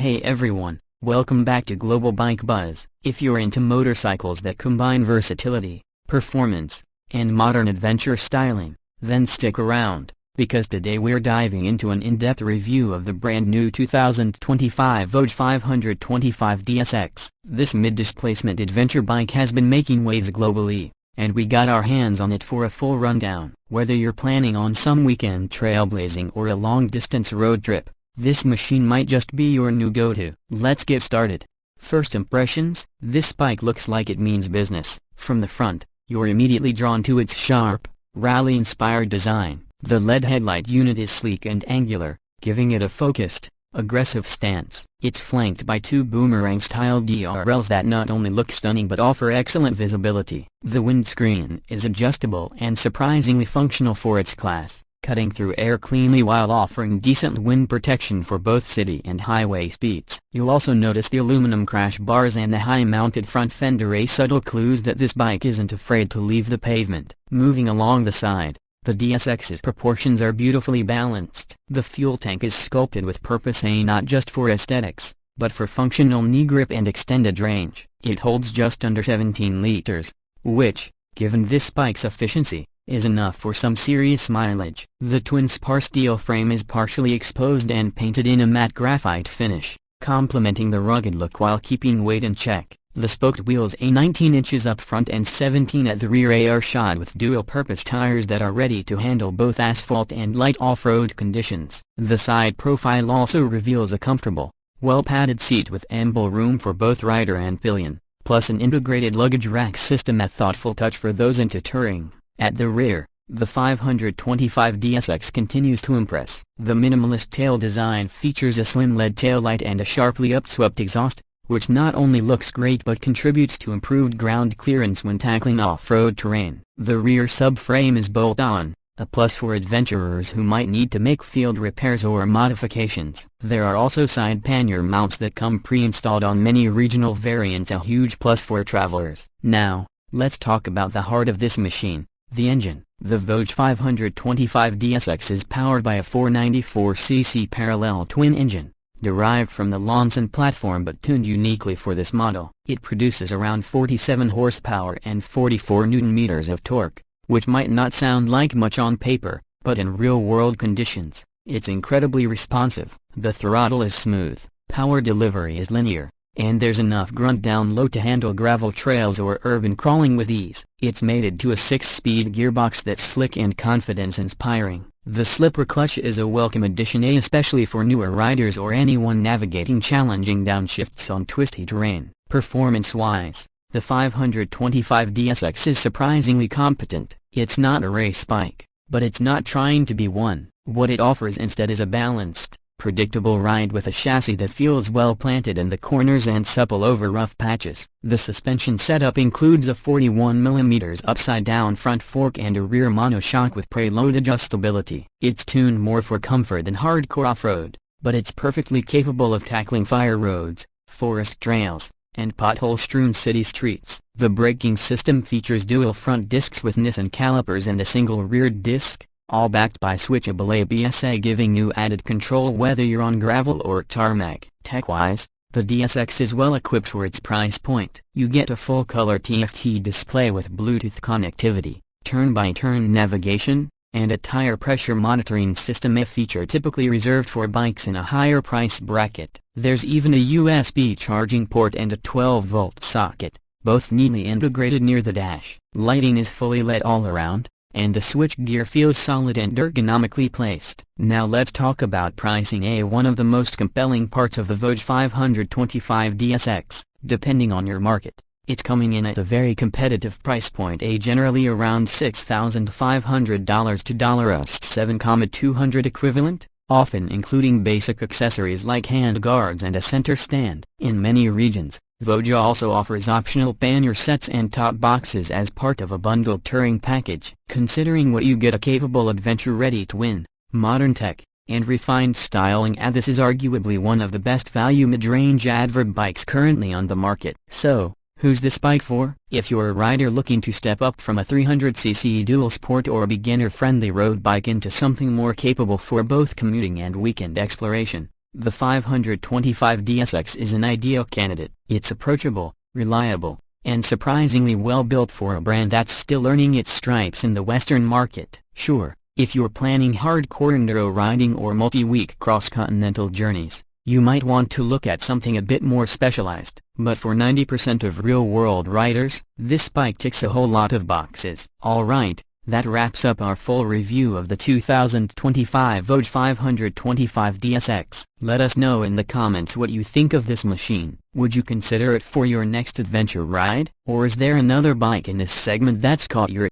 Hey everyone, welcome back to Global Bike Buzz. If you're into motorcycles that combine versatility, performance, and modern adventure styling, then stick around, because today we're diving into an in-depth review of the brand new 2025 VOGE 525 DSX. This mid-displacement adventure bike has been making waves globally, and we got our hands on it for a full rundown. Whether you're planning on some weekend trailblazing or a long-distance road trip, this machine might just be your new go-to. Let's get started. First impressions, this bike looks like it means business. From the front, you're immediately drawn to its sharp, rally-inspired design. The LED headlight unit is sleek and angular, giving it a focused, aggressive stance. It's flanked by two boomerang-style DRLs that not only look stunning but offer excellent visibility. The windscreen is adjustable and surprisingly functional for its class, cutting through air cleanly while offering decent wind protection for both city and highway speeds. You'll also notice the aluminum crash bars and the high-mounted front fender, subtle clues that this bike isn't afraid to leave the pavement. Moving along the side, the DSX's proportions are beautifully balanced. The fuel tank is sculpted with purpose, not just for aesthetics, but for functional knee grip and extended range. It holds just under 17 liters, which, given this bike's efficiency, is enough for some serious mileage. The twin spar steel frame is partially exposed and painted in a matte graphite finish, complementing the rugged look while keeping weight in check. The spoked wheels, 19 inches up front and 17 at the rear, are shod with dual-purpose tires that are ready to handle both asphalt and light off-road conditions. The side profile also reveals a comfortable, well-padded seat with ample room for both rider and pillion, plus an integrated luggage rack system, a thoughtful touch for those into touring. At the rear, the 525 DSX continues to impress. The minimalist tail design features a slim LED taillight and a sharply upswept exhaust, which not only looks great but contributes to improved ground clearance when tackling off-road terrain. The rear subframe is bolt-on, a plus for adventurers who might need to make field repairs or modifications. There are also side pannier mounts that come pre-installed on many regional variants, a huge plus for travelers. Now, let's talk about the heart of this machine. The engine. The VOGE 525 DSX is powered by a 494cc parallel twin engine, derived from the Lonson platform but tuned uniquely for this model. It produces around 47 horsepower and 44 Nm of torque, which might not sound like much on paper, but in real-world conditions, it's incredibly responsive. The throttle is smooth, power delivery is linear, and there's enough grunt down low to handle gravel trails or urban crawling with ease. It's mated to a 6-speed gearbox that's slick and confidence-inspiring. The slipper clutch is a welcome addition, especially for newer riders or anyone navigating challenging downshifts on twisty terrain. Performance-wise, the 525 DSX is surprisingly competent. It's not a race bike, but it's not trying to be one. What it offers instead is a balanced, predictable ride with a chassis that feels well planted in the corners and supple over rough patches. The suspension setup includes a 41mm upside-down front fork and a rear monoshock with preload adjustability. It's tuned more for comfort than hardcore off-road, but it's perfectly capable of tackling fire roads, forest trails, and pothole-strewn city streets. The braking system features dual front discs with Nissan calipers and a single rear disc, all backed by switchable ABS, giving you added control whether you're on gravel or tarmac. Tech-wise, the DSX is well equipped for its price point. You get a full-color TFT display with Bluetooth connectivity, turn-by-turn navigation, and a tire pressure monitoring system, a feature typically reserved for bikes in a higher price bracket. There's even a USB charging port and a 12-volt socket, both neatly integrated near the dash. Lighting is fully LED all around, and the switchgear feels solid and ergonomically placed. Now let's talk about pricing, one of the most compelling parts of the VOGE 525 DSX. Depending on your market, it's coming in at a very competitive price point, generally around $6,500 to $7,200 equivalent, often including basic accessories like hand guards and a center stand. In many regions, VOGE also offers optional pannier sets and top boxes as part of a bundled touring package. Considering what you get, a capable adventure-ready twin, modern tech, and refined styling, this is arguably one of the best value mid-range advert bikes currently on the market. So, who's this bike for? If you're a rider looking to step up from a 300cc dual sport or beginner-friendly road bike into something more capable for both commuting and weekend exploration, The 525 DSX is an ideal candidate. It's approachable, reliable, and surprisingly well built for a brand that's still earning its stripes in the Western market. Sure, if you're planning hardcore enduro riding or multi-week cross-continental journeys, you might want to look at something a bit more specialized, but for 90% of real-world riders, this bike ticks a whole lot of boxes. Alright, that wraps up our full review of the 2025 VOGE 525 DSX. Let us know in the comments what you think of this machine. Would you consider it for your next adventure ride? Or is there another bike in this segment that's caught your